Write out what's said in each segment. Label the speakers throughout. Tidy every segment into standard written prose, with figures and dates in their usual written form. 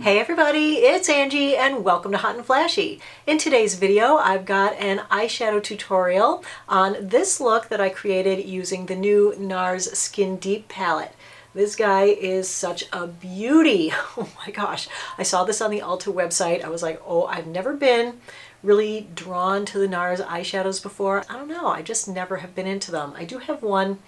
Speaker 1: Hey everybody, it's Angie and welcome to Hot and Flashy. In today's video, I've got an eyeshadow tutorial on this look that I created using the new Nars Skin Deep palette. This guy is such a beauty. Oh my gosh. I saw this on the Ulta website. I was like, oh, I've never been really drawn to the Nars eyeshadows before. I don't know, I just never have been into them. I do have one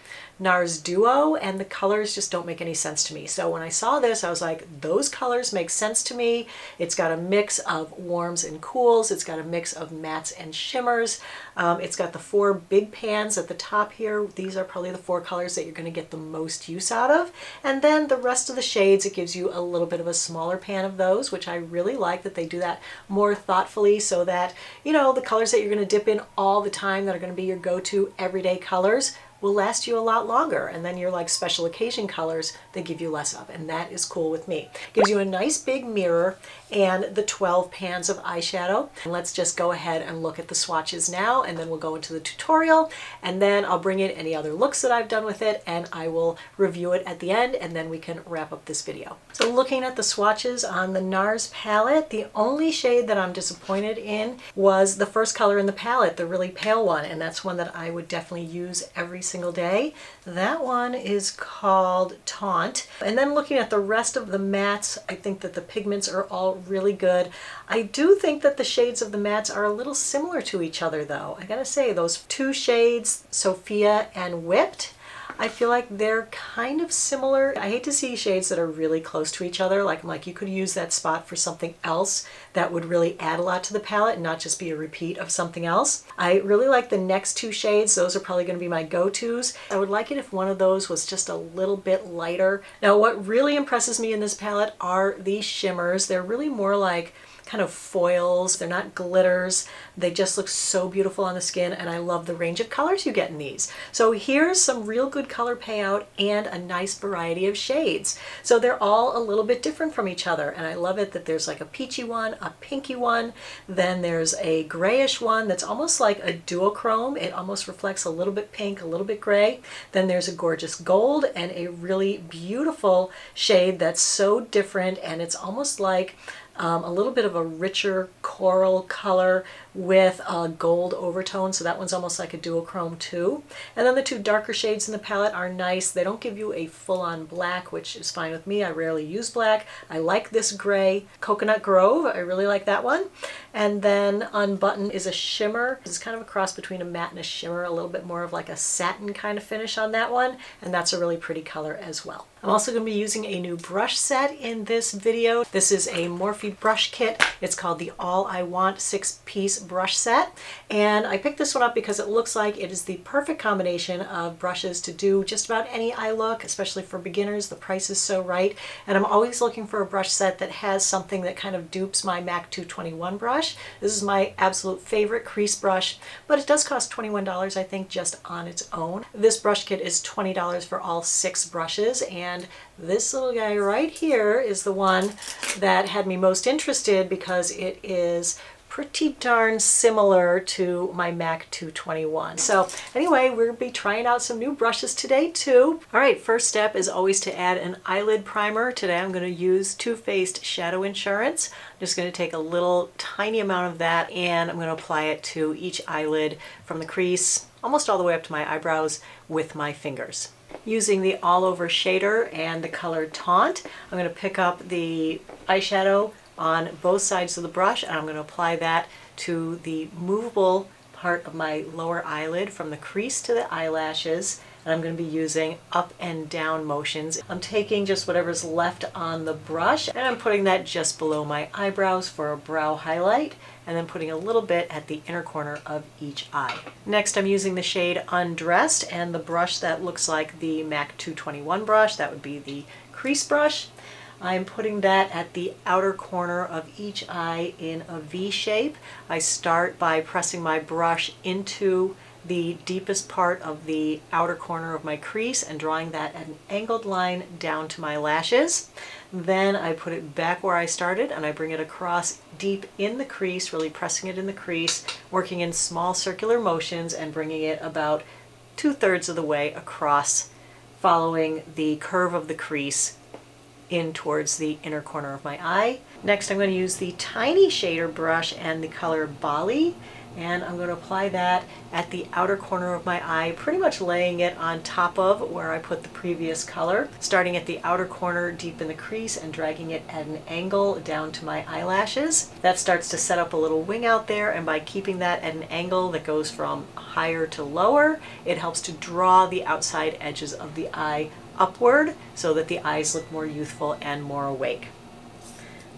Speaker 1: Nars Duo and the colors just don't make any sense to me. So when I saw this, I was like, those colors make sense to me. It's got a mix of warms and cools. It's got a mix of mattes and shimmers. It's got the 4 big pans at the top here. These are probably the 4 colors that you're going to get the most use out of. And then the rest of the shades, it gives you a little bit of a smaller pan of those, which I really like that they do that more thoughtfully so that, you know, the colors that you're going to dip in all the time that are going to be your go-to everyday colors will last you a lot longer, and then your like special occasion colors they give you less of, and that is cool with me. Gives you a nice big mirror and the 12 pans of eyeshadow. And let's just go ahead and look at the swatches now, and then we'll go into the tutorial, and then I'll bring in any other looks that I've done with it, and I will review it at the end, and then we can wrap up this video. So looking at the swatches on the Nars palette, the only shade that I'm disappointed in was the first color in the palette, the really pale one, and that's one that I would definitely use every single day. That one is called Taunt. And then looking at the rest of the mattes, I think that the pigments are all really good. I do think that the shades of the mattes are a little similar to each other though. I gotta say, those 2 shades, Sophia and Whipped, I feel like they're kind of similar. I hate to see shades that are really close to each other. Like, I'm like, you could use that spot for something else that would really add a lot to the palette and not just be a repeat of something else. I really like the next 2 shades. Those are probably going to be my go-tos. I would like it if one of those was just a little bit lighter. Now, what really impresses me in this palette are these shimmers. They're really more like kind of foils. They're not glitters. They just look so beautiful on the skin, and I love the range of colors you get in these. So here's some real good color payout and a nice variety of shades. So they're all a little bit different from each other, and I love it that there's like a peachy one, a pinky one, then there's a grayish one that's almost like a duochrome. It almost reflects a little bit pink, a little bit gray. Then there's a gorgeous gold and a really beautiful shade that's so different, and it's almost like a little bit of a richer coral color with a gold overtone, so that one's almost like a duochrome too. And then the 2 darker shades in the palette are nice. They don't give you a full-on black, which is fine with me. I rarely use black. I like this gray. Coconut Grove, I really like that one. And then Unbutton is a shimmer. It's kind of a cross between a matte and a shimmer, a little bit more of like a satin kind of finish on that one, and that's a really pretty color as well. I'm also going to be using a new brush set in this video. This is a Morphe brush kit. It's called the All I Want 6-piece brush set, and I picked this one up because it looks like it is the perfect combination of brushes to do just about any eye look, especially for beginners. The price is so right, and I'm always looking for a brush set that has something that kind of dupes my MAC 221 brush. This is my absolute favorite crease brush, but it does cost $21, I think, just on its own. This brush kit is $20 for all 6 brushes, and this little guy right here is the one that had me most interested because it is pretty darn similar to my MAC 221. So anyway, we're going to be trying out some new brushes today too. All right, first step is always to add an eyelid primer. Today I'm going to use Too Faced Shadow Insurance. I'm just going to take a little tiny amount of that and I'm going to apply it to each eyelid from the crease almost all the way up to my eyebrows with my fingers. Using the all over shader and the color Taunt, I'm going to pick up the eyeshadow on both sides of the brush, and I'm going to apply that to the movable part of my lower eyelid from the crease to the eyelashes, and I'm going to be using up and down motions. I'm taking just whatever's left on the brush and I'm putting that just below my eyebrows for a brow highlight, and then putting a little bit at the inner corner of each eye. Next, I'm using the shade Undressed and the brush that looks like the MAC 221 brush. That would be the crease brush. I'm putting that at the outer corner of each eye in a V shape. I start by pressing my brush into the deepest part of the outer corner of my crease and drawing that at an angled line down to my lashes. Then I put it back where I started and I bring it across deep in the crease, really pressing it in the crease, working in small circular motions and bringing it about 2/3 of the way across, following the curve of the crease in towards the inner corner of my eye. Next, I'm going to use the tiny shader brush and the color Bali, and I'm going to apply that at the outer corner of my eye, pretty much laying it on top of where I put the previous color, starting at the outer corner deep in the crease and dragging it at an angle down to my eyelashes. That starts to set up a little wing out there, and by keeping that at an angle that goes from higher to lower, it helps to draw the outside edges of the eye upward so that the eyes look more youthful and more awake.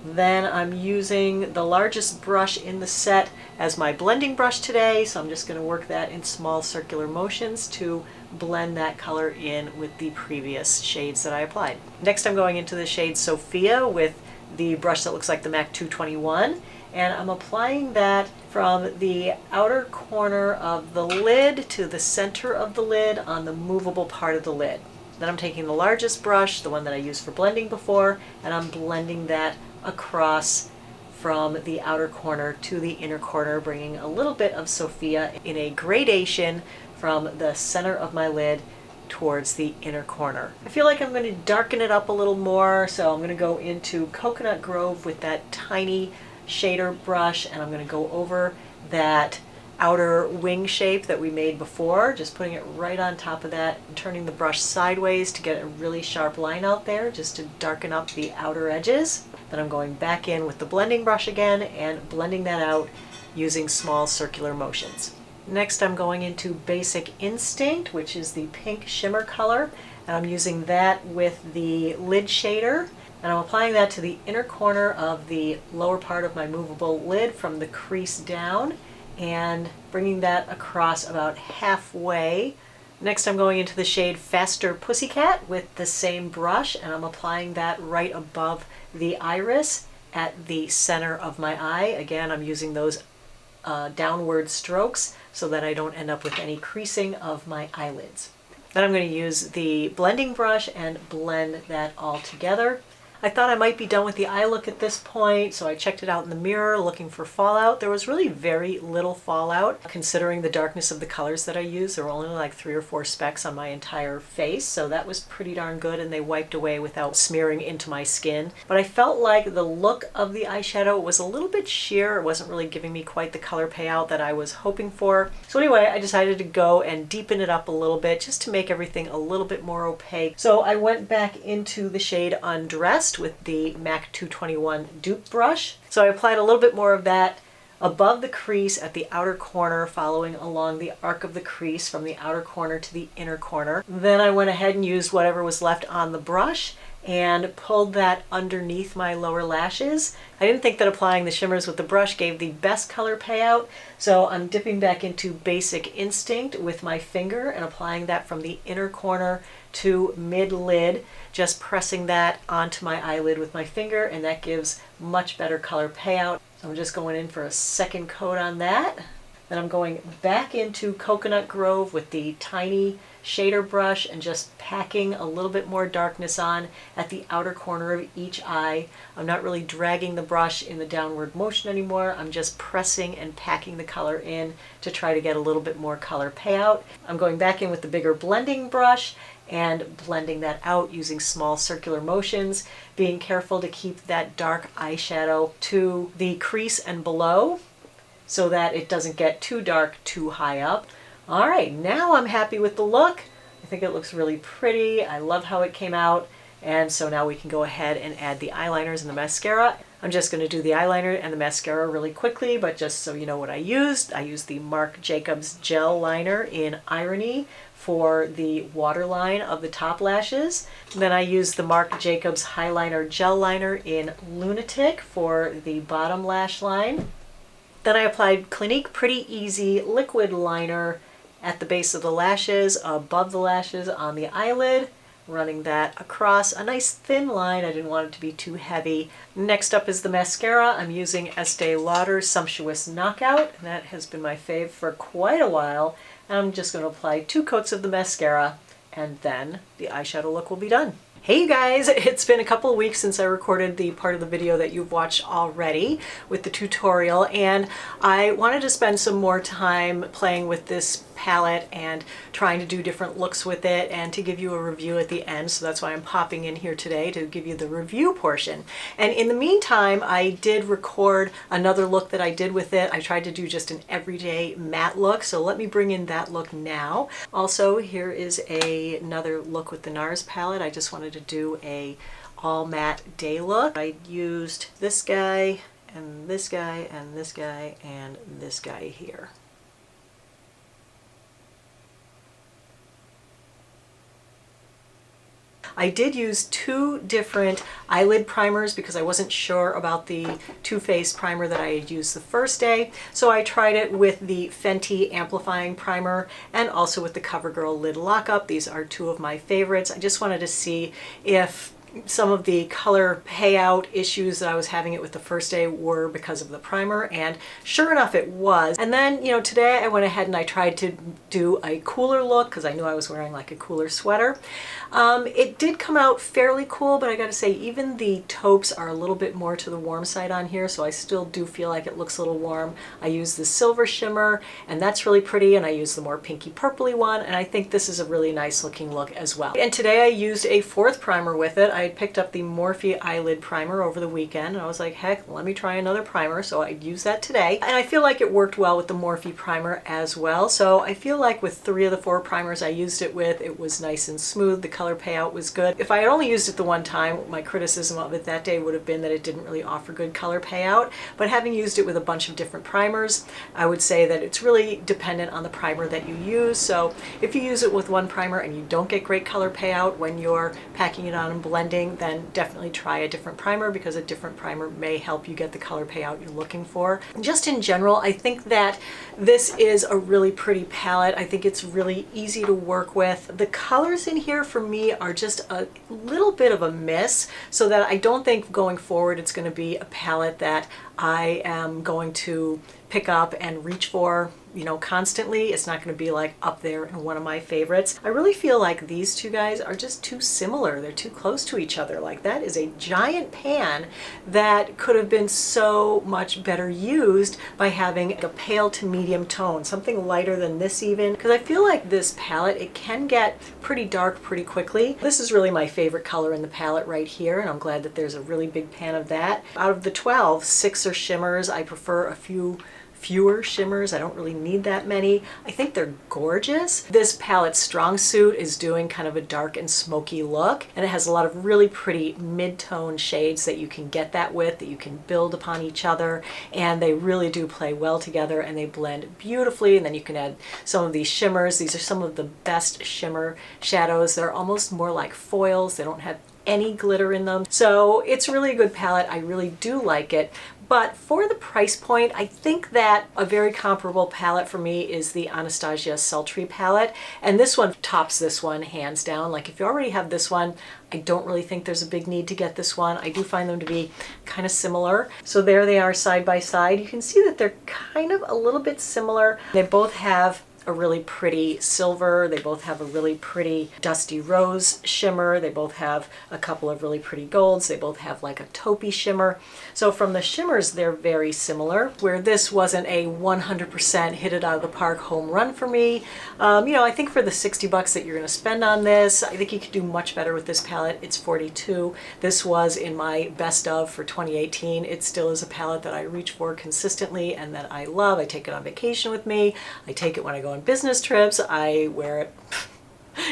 Speaker 1: Then I'm using the largest brush in the set as my blending brush today, so I'm just going to work that in small circular motions to blend that color in with the previous shades that I applied. Next, I'm going into the shade Sophia with the brush that looks like the MAC 221, and I'm applying that from the outer corner of the lid to the center of the lid on the movable part of the lid. Then I'm taking the largest brush, the one that I used for blending before, and I'm blending that across from the outer corner to the inner corner, bringing a little bit of Sophia in a gradation from the center of my lid towards the inner corner. I feel like I'm going to darken it up a little more, so I'm going to go into Coconut Grove with that tiny shader brush, and I'm going to go over that outer wing shape that we made before, just putting it right on top of that and turning the brush sideways to get a really sharp line out there just to darken up the outer edges. Then I'm going back in with the blending brush again and blending that out using small circular motions. Next, I'm going into Basic Instinct, which is the pink shimmer color, and I'm using that with the lid shader, and I'm applying that to the inner corner of the lower part of my movable lid from the crease down, and bringing that across about halfway. Next, I'm going into the shade Faster Pussycat with the same brush, and I'm applying that right above the iris at the center of my eye. Again, I'm using those downward strokes so that I don't end up with any creasing of my eyelids. Then I'm going to use the blending brush and blend that all together. I thought I might be done with the eye look at this point, so I checked it out in the mirror looking for fallout. There was really very little fallout considering the darkness of the colors that I used. There were only like 3 or 4 specks on my entire face, so that was pretty darn good, and they wiped away without smearing into my skin. But I felt like the look of the eyeshadow was a little bit sheer. It wasn't really giving me quite the color payout that I was hoping for. So anyway, I decided to go and deepen it up a little bit just to make everything a little bit more opaque. So I went back into the shade Undressed with the MAC 221 dupe brush. So I applied a little bit more of that above the crease at the outer corner, following along the arc of the crease from the outer corner to the inner corner. Then I went ahead and used whatever was left on the brush and pulled that underneath my lower lashes. I didn't think that applying the shimmers with the brush gave the best color payout, so I'm dipping back into Basic Instinct with my finger and applying that from the inner corner to mid-lid, just pressing that onto my eyelid with my finger, and that gives much better color payout. So I'm just going in for a second coat on that. Then I'm going back into Coconut Grove with the tiny shader brush and just packing a little bit more darkness on at the outer corner of each eye. I'm not really dragging the brush in the downward motion anymore. I'm just pressing and packing the color in to try to get a little bit more color payout. I'm going back in with the bigger blending brush and blending that out using small circular motions, being careful to keep that dark eyeshadow to the crease and below so that it doesn't get too dark too high up. All right, now I'm happy with the look. I think it looks really pretty. I love how it came out. And so now we can go ahead and add the eyeliners and the mascara. I'm just going to do the eyeliner and the mascara really quickly, but just so you know what I used the Marc Jacobs gel liner in Irony for the waterline of the top lashes. Then I used the Marc Jacobs Highliner Gel Liner in Lunatic for the bottom lash line. Then I applied Clinique Pretty Easy liquid liner at the base of the lashes, above the lashes on the eyelid, running that across a nice thin line. I didn't want it to be too heavy. Next up is the mascara. I'm using Estee Lauder's Sumptuous Knockout, and that has been my fave for quite a while. I'm just going to apply 2 coats of the mascara, and then the eyeshadow look will be done. Hey you guys, it's been a couple of weeks since I recorded the part of the video that you've watched already with the tutorial, and I wanted to spend some more time playing with this palette and trying to do different looks with it and to give you a review at the end. So that's why I'm popping in here today to give you the review portion. And in the meantime, I did record another look that I did with it. I tried to do just an everyday matte look, so let me bring in that look now. Also, here is another look with the Nars palette. I just wanted to do a all matte day look. I used this guy and this guy and this guy and this guy here. I did use two different eyelid primers because I wasn't sure about the Too Faced primer that I had used the first day. So I tried it with the Fenty Amplifying Primer and also with the CoverGirl Lid Lockup. These are two of my favorites. I just wanted to see if some of the color payout issues that I was having it with the first day were because of the primer, and sure enough it was. And then, you know, today I went ahead and I tried to do a cooler look because I knew I was wearing like a cooler sweater. It did come out fairly cool, but I gotta say even the taupes are a little bit more to the warm side on here, so I still do feel like it looks a little warm. I used the silver shimmer and that's really pretty, and I used the more pinky purpley one, and I think this is a really nice looking look as well. And today I used a fourth primer with it. I had picked up the Morphe eyelid primer over the weekend and I was like, heck, let me try another primer, so I used that today. And I feel like it worked well with the Morphe primer as well. So I feel like with 3 of the 4 primers I used it with, it was nice and smooth. The color payout was good. If I had only used it the one time, my criticism of it that day would have been that it didn't really offer good color payout. But having used it with a bunch of different primers, I would say that it's really dependent on the primer that you use. So if you use it with one primer and you don't get great color payout when you're packing it on and blending, then definitely try a different primer, because a different primer may help you get the color payout you're looking for. Just in general, I think that this is a really pretty palette. I think it's really easy to work with. The colors in here for me are just a little bit of a miss, so that I don't think going forward it's going to be a palette that I am going to pick up and reach for, you know, constantly. It's not going to be like up there in one of my favorites. I really feel like these two guys are just too similar. They're too close to each other. Like, that is a giant pan that could have been so much better used by having a pale to medium tone, something lighter than this even, because I feel like this palette, it can get pretty dark pretty quickly. This is really my favorite color in the palette right here, and I'm glad that there's a really big pan of that. Out of the 12, 6 are shimmers. I prefer a fewer shimmers. I don't really need that many. I think they're gorgeous. This palette's strong suit is doing kind of a dark and smoky look, and it has a lot of really pretty mid-tone shades that you can get that with, that you can build upon each other, and they really do play well together and they blend beautifully. And then you can add some of these shimmers. These are some of the best shimmer shadows. They're almost more like foils. They don't have any glitter in them. So it's really a good palette. I really do like it. But for the price point, I think that a very comparable palette for me is the Anastasia Sultry palette. And this one tops this one hands down. Like, if you already have this one, I don't really think there's a big need to get this one. I do find them to be kind of similar. So there they are side by side. You can see that they're kind of a little bit similar. They both have a really pretty silver. They both have a really pretty dusty rose shimmer. They both have a couple of really pretty golds. They both have like a taupey shimmer. So from the shimmers, they're very similar, where this wasn't a 100% hit it out of the park home run for me. You know, I think for the 60 bucks that you're going to spend on this, I think you could do much better with this palette. It's 42. This was in my best of for 2018. It still is a palette that I reach for consistently and that I love. I take it on vacation with me. I take it when I go on business trips. I wear it,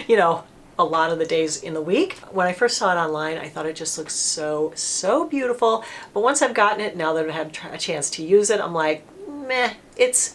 Speaker 1: you know, a lot of the days in the week. When I first saw it online, I thought it just looked so beautiful. But once I've gotten it, now that I've had a chance to use it, I'm like, meh, it's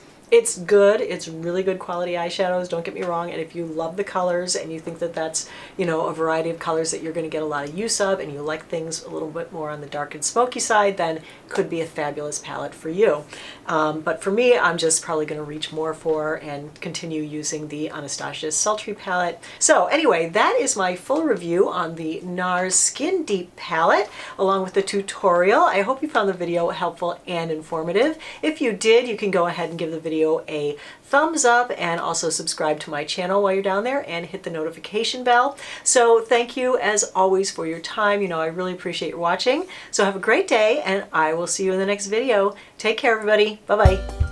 Speaker 1: good. It's really good quality eyeshadows, don't get me wrong. And if you love the colors and you think that that's, you know, a variety of colors that you're going to get a lot of use of, and you like things a little bit more on the dark and smoky side, then could be a fabulous palette for you. But for me, I'm just probably going to reach more for and continue using the Anastasia Sultry palette. So anyway, that is my full review on the Nars Skin Deep palette, along with the tutorial. I hope you found the video helpful and informative. If you did, you can go ahead and give the video a thumbs up and also subscribe to my channel while you're down there and hit the notification bell. So thank you as always for your time. You know, I really appreciate your watching. So have a great day and I will see you in the next video. Take care, everybody. Bye-bye.